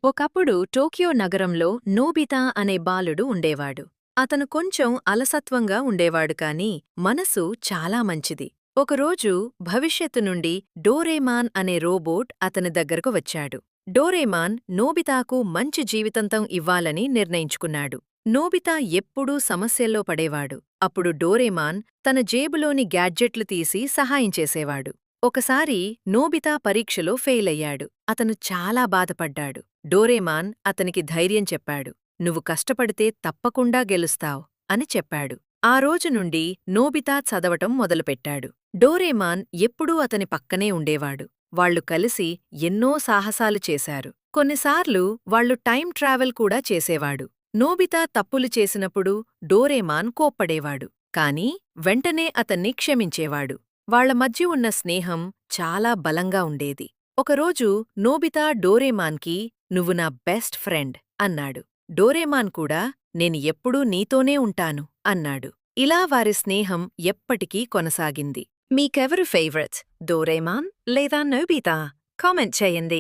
ఒకప్పుడు టోక్యో నగరంలో నోబితా అనే బాలుడు ఉండేవాడు. అతను కొంచెం అలసత్వంగా ఉండేవాడు కాని మనసు చాలా మంచిది. ఒకరోజు భవిష్యత్తు నుండి డోరేమాన్ అనే రోబోట్ అతని దగ్గరకు వచ్చాడు. డోరేమాన్ నోబితాకు మంచి జీవితంతం ఇవ్వాలని నిర్ణయించుకున్నాడు. నోబితా ఎప్పుడూ సమస్యల్లో పడేవాడు. అప్పుడు డోరేమాన్ తన జేబులోని గ్యాడ్జెట్లు తీసి సహాయం చేసేవాడు. ఒకసారి నోబితా పరీక్షలో ఫెయిలయ్యాడు. అతను చాలా బాధపడ్డాడు. డోరేమాన్ అతనికి ధైర్యం చెప్పాడు. నువ్వు కష్టపడితే తప్పకుండా గెలుస్తావ్ అని చెప్పాడు. ఆ రోజు నుండి నోబితా చదవటం మొదలుపెట్టాడు. డోరేమాన్ ఎప్పుడూ అతని పక్కనే ఉండేవాడు. వాళ్లు కలిసి ఎన్నో సాహసాలు చేశారు. కొన్నిసార్లు వాళ్లు టైం ట్రావెల్ కూడా చేసేవాడు. నోబితా తప్పులు చేసినప్పుడు డోరేమాన్ కోప్పడేవాడు. కాని వెంటనే అతన్ని క్షమించేవాడు. వాళ్ల మధ్య ఉన్న స్నేహం చాలా బలంగా ఉండేది. ఒకరోజు నోబితా డోరేమాన్కి నువ్వు నా బెస్ట్ ఫ్రెండ్ అన్నాడు. డోరేమాన్ కూడా నేను ఎప్పుడూ నీతోనే ఉంటాను అన్నాడు. ఇలా వారి స్నేహం ఎప్పటికీ కొనసాగింది. మీకెవరు ఫేవరెట్, డోరేమాన్ లేదా నోబితా? కామెంట్ చేయండి.